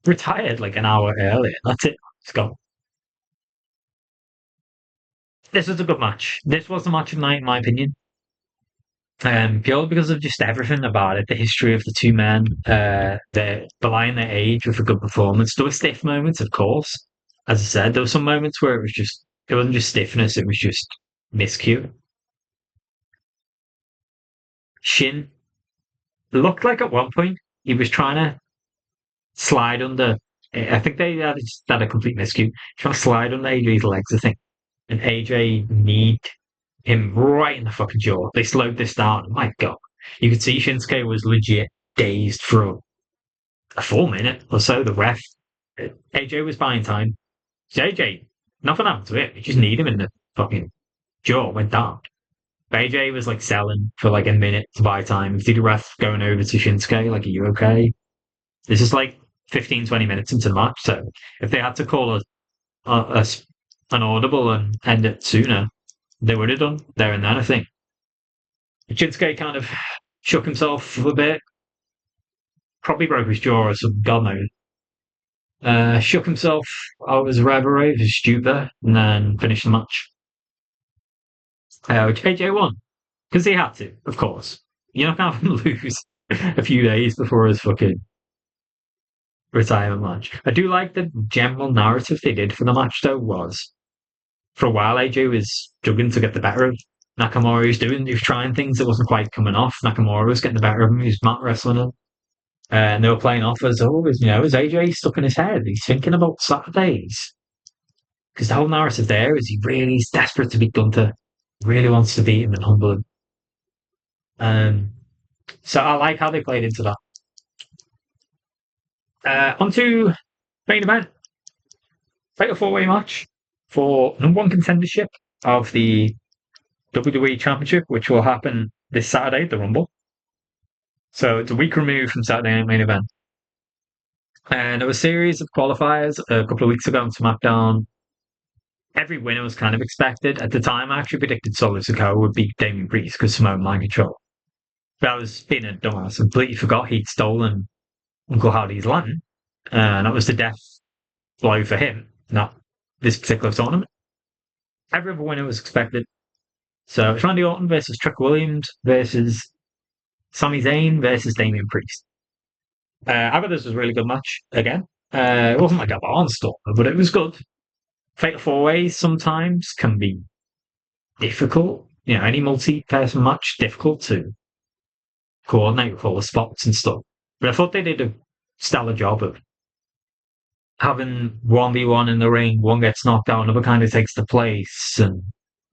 A: retired like an hour earlier, that's it. It's gone. This was a good match. This was the match of the night, in my opinion. Purely because of just everything about it, the history of the two men, the belying their age with a good performance. There were stiff moments, of course. As I said, there were some moments where it wasn't just stiffness, it was just miscue. Shin looked like at one point he was trying to slide under. I think they had a complete miscue. Trying to slide under AJ's legs, I think. And AJ kneed him right in the fucking jaw. They slowed this down. My God. You could see Shinsuke was legit dazed for a full minute or so. The ref, AJ was buying time. AJ, nothing happened to it. He just kneed him in the fucking jaw, went down. AJ was like selling for like a minute to buy time. See the ref going over to Shinsuke, like, are you okay? This is like 15, 20 minutes into the match. So if they had to call an audible and end it sooner, they would have done there and then, I think. Shinsuke kind of shook himself a bit, probably broke his jaw or some god knows. Shook himself out of his reverie, his stupor, and then finished the match. Which AJ won. Because he had to, of course. You're not going to have him lose a few days before his fucking retirement match. I do like the general narrative they did for the match, though, was for a while AJ was struggling to get the better of Nakamura he was trying things that wasn't quite coming off. Nakamura was getting the better of him. He was mat wrestling him. And they were playing off as, oh, is AJ stuck in his head? He's thinking about Saturdays. Because the whole narrative there is he's desperate to beat Gunther. Really wants to beat him and humble him. So I like how they played into that. On to main event. Fatal four-way match for number one contendership of the WWE Championship, which will happen this Saturday, the Rumble. So it's a week removed from Saturday Night Main Event. And there was a series of qualifiers a couple of weeks ago on SmackDown. Every winner was kind of expected. At the time, I actually predicted Solo Sikoa would beat Damian Priest because Simone mind control. But I was being a dumbass. I completely forgot he'd stolen Uncle Howdy's Latin. And that was the death blow for him, not this particular tournament. Every other winner was expected. So it's Randy Orton versus Trick Williams versus Sami Zayn versus Damian Priest. I thought this was a really good match again. It wasn't like a barnstormer, but it was good. Fatal four ways sometimes can be difficult. Any multi-person match difficult to coordinate with all the spots and stuff. But I thought they did a stellar job of having 1v1 in the ring, one gets knocked out, another kind of takes the place, and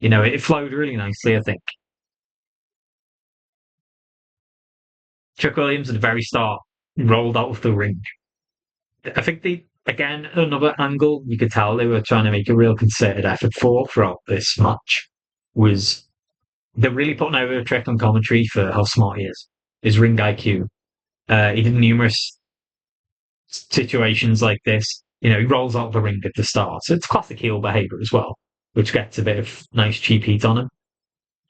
A: it flowed really nicely, I think. Chuck Williams at the very start rolled out of the ring. I think again, another angle you could tell they were trying to make a real concerted effort for throughout this match was they're really putting over Trick on commentary for how smart he is. His ring IQ. He did numerous situations like this. He rolls out of the ring at the start. So it's classic heel behavior as well, which gets a bit of nice cheap heat on him.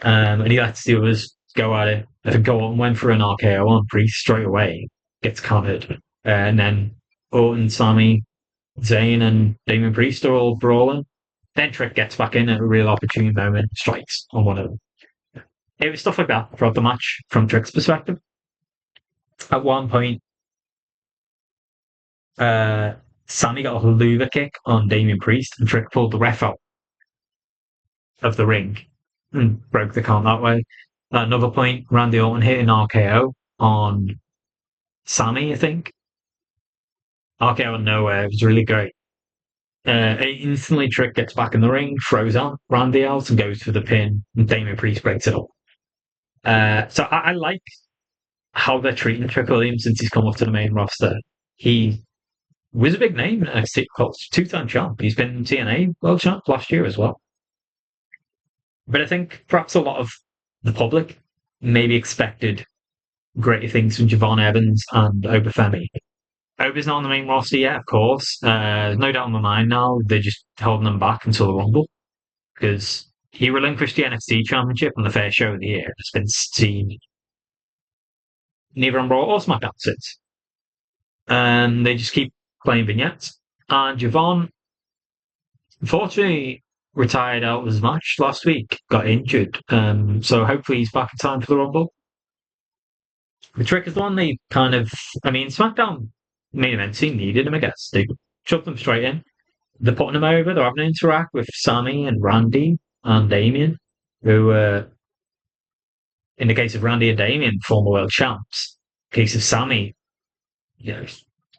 A: And he lets the others go at it. I think Orton went for an RKO on Priest straight away, gets countered. And then Orton, Sami, Zayn, and Damian Priest are all brawling. Then Trick gets back in at a real opportune moment, strikes on one of them. It was stuff like that throughout the match from Trick's perspective. At one point, Sami got a haluva kick on Damian Priest, and Trick pulled the ref out of the ring and broke the count that way. At another point, Randy Orton hit an RKO on Sami, I think. RKO on nowhere. It was really great. Instantly, Trick gets back in the ring, throws on Randy out, and goes for the pin, and Damian Priest breaks it up. So I like how they're treating Trick Williams since he's come up to the main roster. He was a big name in NXT, two-time champ. He's been TNA World Champ last year as well. But I think perhaps a lot of the public maybe expected greater things from Javon Evans and Obafemi. Oba's not on the main roster yet, of course. There's no doubt in my mind now they're just holding them back until the Rumble because he relinquished the NXT Championship on the first show of the year. It's been seen neither on Raw or SmackDown since. And they just keep playing vignettes. And Javon, unfortunately, retired out of his match last week, got injured. So hopefully he's back in time for the Rumble. The Trick is the one they SmackDown main event team needed him, I guess. They shoved them straight in. They're putting him over. They're having to interact with Sami and Randy and Damian, who, in the case of Randy and Damian, former world champs. In the case of Sami, he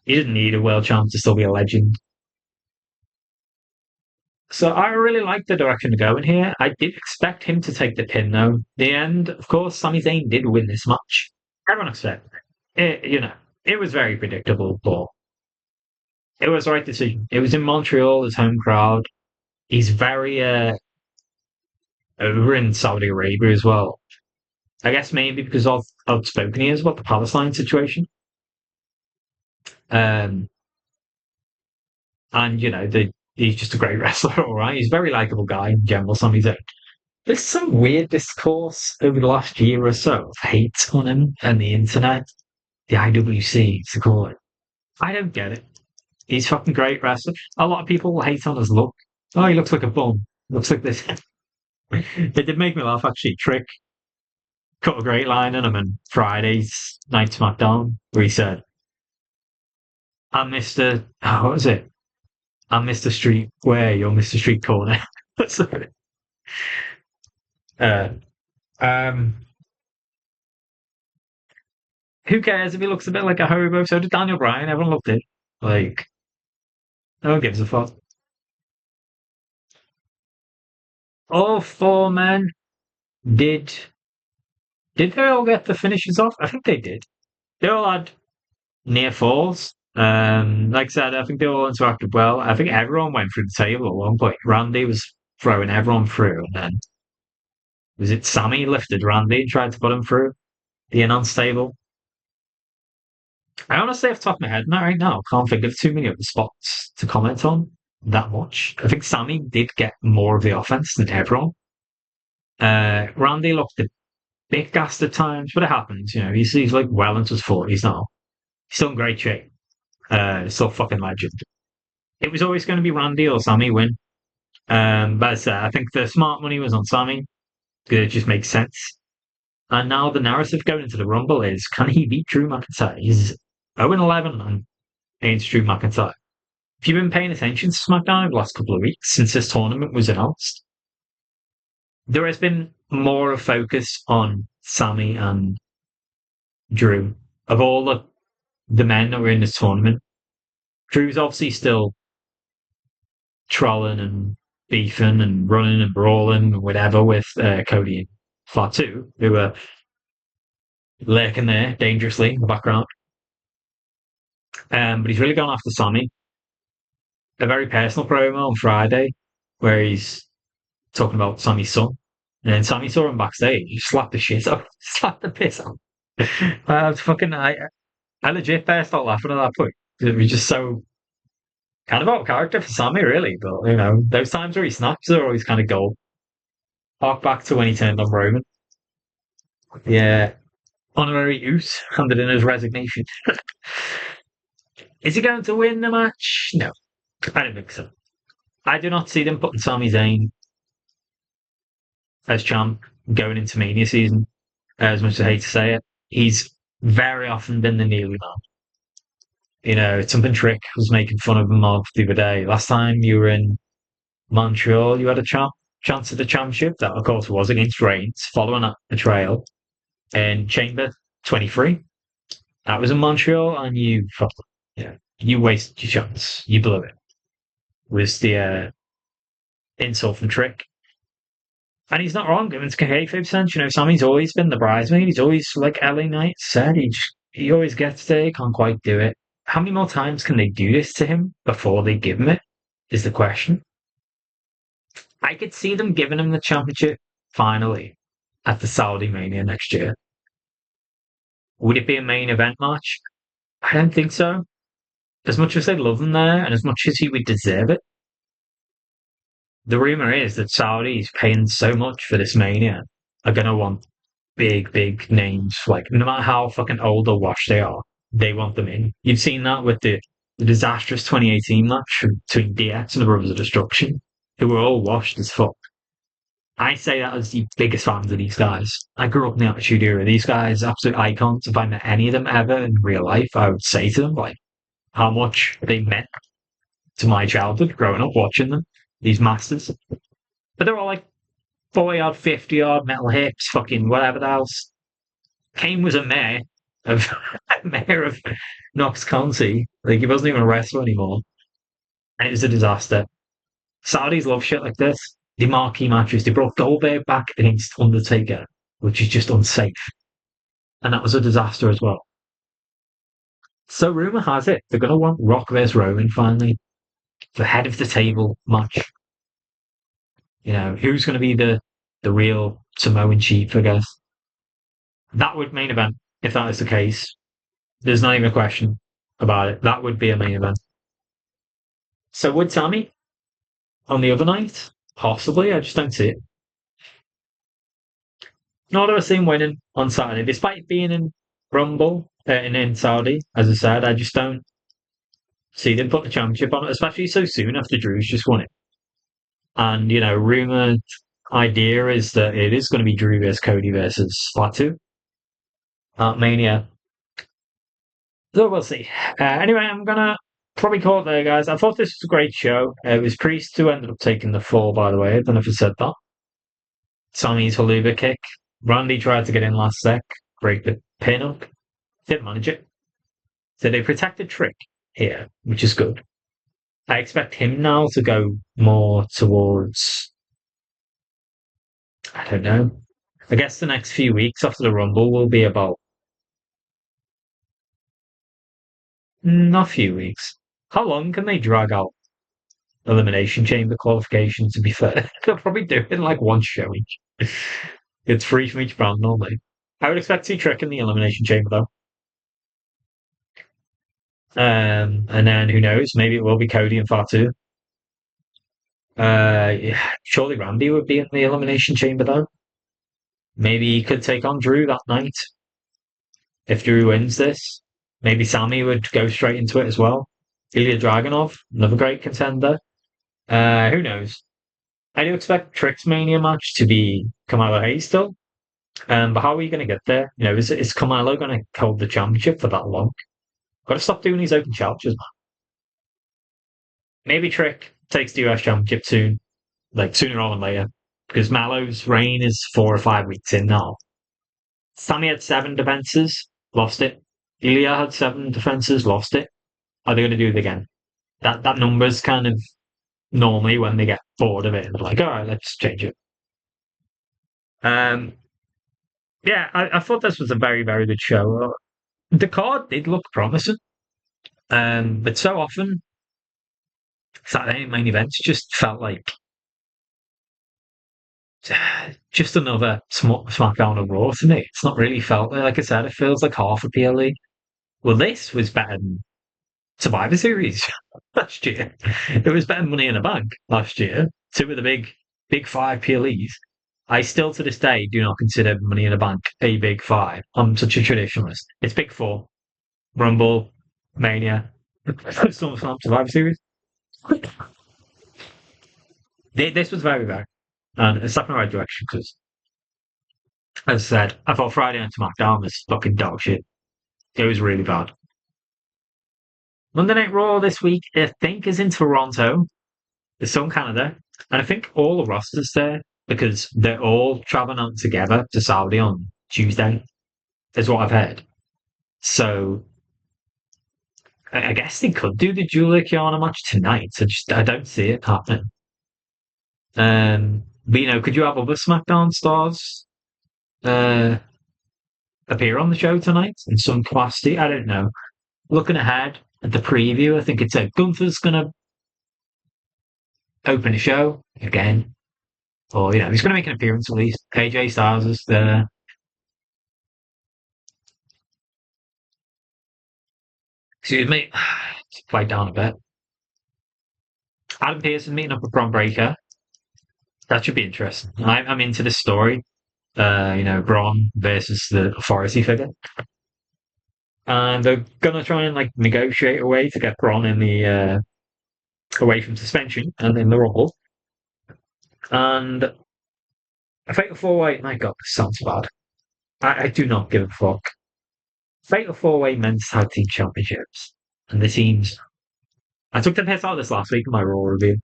A: didn't need a world champ to still be a legend. So I really like the direction to go in here. I did expect him to take the pin, though. The end, of course, Sami Zayn did win this match. Everyone expected it. It was very predictable, but it was the right decision. It was in Montreal, his home crowd. He's very over in Saudi Arabia as well. I guess maybe because of outspoken he is about the Palestine situation. And he's just a great wrestler, all right? He's a very likable guy in general, Sami Zayn. There's some weird discourse over the last year or so of hate on him and the internet. The IWC, to call it. I don't get it. He's fucking great wrestler. A lot of people hate on his look. Oh, he looks like a bum. Looks like this. It did make me laugh, actually. Trick cut a great line on him on Friday's Night SmackDown, where he said, I'm Mr. What was it? I'm Mr. Street Where, you're Mr. Street Corner. Um, who cares if he looks a bit like a hobo? So did Daniel Bryan. Everyone loved it. Like, no one gives a fuck. All four men did. Did they all get the finishes off? I think they did. They all had near falls. Like I said, I think they all interacted well. I think everyone went through the table at one point. Randy was throwing everyone through, and then was it Sammy lifted Randy and tried to put him through the announce table? I honestly, off the top of my head, not right now, can't think of too many other spots to comment on that much. I think Sammy did get more of the offense than everyone. Randy looked a bit gassed at times, but it happens. You know, he's like well into his 40s now. He's still in great shape. Still fucking legend. It was always going to be Randy or Sammy win. But I think the smart money was on Sammy because it just makes sense. And now the narrative going into the Rumble is, can he beat Drew McIntyre? He's 0-11 against Drew McIntyre. If you've been paying attention to SmackDown over the last couple of weeks since this tournament was announced, there has been more of focus on Sammy and Drew. Of all the men that were in this tournament, Drew's obviously still trolling and beefing and running and brawling and whatever with Cody and Fatu, who were lurking there dangerously in the background. But he's really gone after Sammy. A very personal promo on Friday where he's talking about Sammy's son. And then Sammy saw him backstage. He slapped the shit out, slapped the piss out. I legit burst out laughing at that point. It was just so kind of out of character for Sammy, really. But, you know, those times where he snaps are always kind of gold. Hark back to when he turned on Roman. Yeah, honorary use handed in his resignation. Is he going to win the match? No, I don't think so. I do not see them putting Sami Zayn as champ going into Mania season. As much as I hate to say it, he's very often been the nearly man. You know, it's something Trick was making fun of him of the other day. Last time you were in Montreal, you had a chance at the championship. That, of course, was against Reigns, following up the trail in Chamber 23. That was in Montreal, and you wasted your chance. You blew it. Was the insult from Trick. And he's not wrong. I mean, it's kayfabe sense. You know, Sammy's always been the bridesmaid. He's always, like LA Knight said, he always gets there, he can't quite do it. How many more times can they do this to him before they give him it? Is the question. I could see them giving him the championship finally at the Saudi Mania next year. Would it be a main event match? I don't think so. As much as they love him there, and as much as he would deserve it, the rumor is that Saudis paying so much for this Mania are going to want big, big names. Like, no matter how fucking old or washed they are, they want them in. You've seen that with the disastrous 2018 match between DX and the Brothers of Destruction, who were all washed as fuck. I say that as the biggest fans of these guys. I grew up in the Attitude Era. These guys, absolute icons. If I met any of them ever in real life, I would say to them, like, how much they meant to my childhood growing up watching them, these masters. But they're all like 40 odd, 50 odd, metal hips, fucking whatever else. Kane was a mayor of mayor of Knox County. Like, he wasn't even a wrestler anymore. And it was a disaster. Saudis love shit like this. The marquee matches. They brought Goldberg back against Undertaker, which is just unsafe. And that was a disaster as well. So rumor has it they're going to want Rock vs Roman finally, the head of the table match. You know, who's going to be the real Samoan chief? I guess that would main event if that is the case. There's not even a question about it. That would be a main event. So would Sammy on the other night? Possibly. I just don't see it. Nor do I see him winning on Saturday, despite being in Rumble and in Saudi. As I said, I just don't see them put the championship on it, especially so soon after Drew's just won it. And, you know, rumored idea is that it is going to be Drew versus Cody versus Fatu at Mania. So we'll see. Anyway, I'm going to probably call it there, guys. I thought this was a great show. It was Priest who ended up taking the fall, by the way. I don't know if I said that. Sammy's Haluva kick. Randy tried to get in last sec, break the pin up, didn't manage it. So they protected Trick here, which is good. I expect him now to go more towards, I don't know. I guess the next few weeks after the Rumble will be about, not a few weeks. How long can they drag out Elimination Chamber qualification, to be fair? They'll probably do it in like one show each. It's free from each brand normally. I would expect to see Trick in the Elimination Chamber though. And then who knows? Maybe it will be Cody and Fatu. Yeah, surely Randy would be in the Elimination Chamber though. Maybe he could take on Drew that night if Drew wins this. Maybe Sammy would go straight into it as well. Ilya Dragunov, another great contender. Who knows? I do expect Trick's Mania match to be Kamala Hayes still. But how are you going to get there? Is Kamala going to hold the championship for that long? Got to stop doing these open challenges, man. Maybe Trick takes the US championship soon, like sooner rather than later, because Mallow's reign is 4 or 5 weeks in now. Sammy had 7 defenses, lost it. Ilya had 7 defenses, lost it. Are they going to do it again? That number's kind of normally when they get bored of it and they're like, all right, let's change it. Um, yeah, I thought this was a very, very good show. The card did look promising, but so often Saturday main events just felt like just another SmackDown or Raw to me. It's not really felt like I said. It feels like half a PLE. Well, this was better than Survivor Series last year. It was better than Money in the Bank last year. Two of the big five PLEs. I still to this day do not consider Money in the Bank a big five. I'm such a traditionalist. It's big four: Rumble, Mania, SummerSlam, Survivor Series. This was very bad, and it's not in the right direction because, as I said, I thought Friday Night SmackDown was fucking dog shit. It was really bad. Monday Night Raw this week, I think, is in Toronto. It's still in Canada. And I think all the rosters there because they're all traveling on together to Saudi on Tuesday, is what I've heard. So I guess they could do the Julia Kiana match tonight. I don't see it happening. But could you have other SmackDown stars uh, appear on the show tonight in some capacity? I don't know. Looking ahead at the preview, I think it's Gunther's gonna open the show again. Or, he's going to make an appearance at least. AJ Styles is there. Excuse me. Play down a bit. Adam Pearson meeting up with Bron Breakker. That should be interesting. I'm into this story. Braun versus the authority figure. And they're going to try and negotiate a way to get Braun in the away from suspension and in the Rumble. And a Fatal 4-Way, my God, this sounds bad. I do not give a fuck. Fatal 4-Way men's tag team championships. And the teams. I took the piss out of this last week in my Raw review.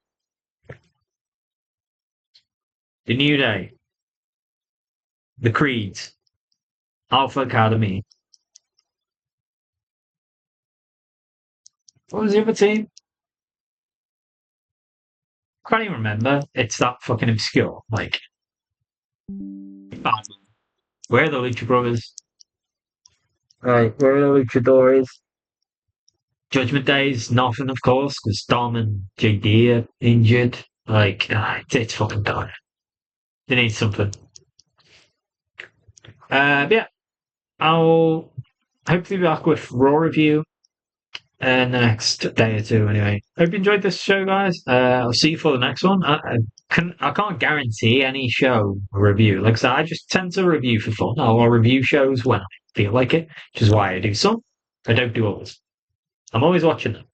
A: The New Day. The Creeds. Alpha Academy. What was the other team? I can't even remember. It's that fucking obscure. Where are the Lucha Brothers? Right, where are the Luchadores? Judgment Days, nothing, of course, because Dom and JD are injured. It's fucking done. They need something. But yeah, I'll hopefully be back with Raw review in the next day or two. Anyway, hope you enjoyed this show, guys. I'll see you for the next one. I can't guarantee any show review. Like I said, I just tend to review for fun. I'll review shows when I feel like it, which is why I do some. I don't do others. I'm always watching them.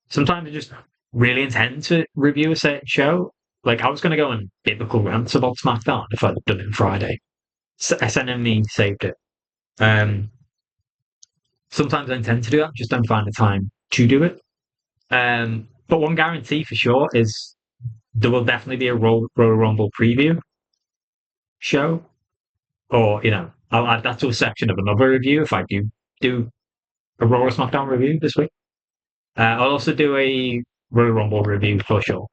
A: Sometimes I just really intend to review a certain show. Like I was going to go on biblical rants about SmackDown if I'd done it on Friday. SNME saved it. Sometimes I intend to do that, just don't find the time to do it. But one guarantee for sure is there will definitely be a Royal Rumble preview show. or I'll add that to a section of another review if I do a Raw or SmackDown review this week. I'll also do a Royal Rumble review for sure.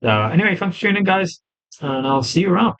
A: Anyway, thanks for tuning in, guys, and I'll see you around.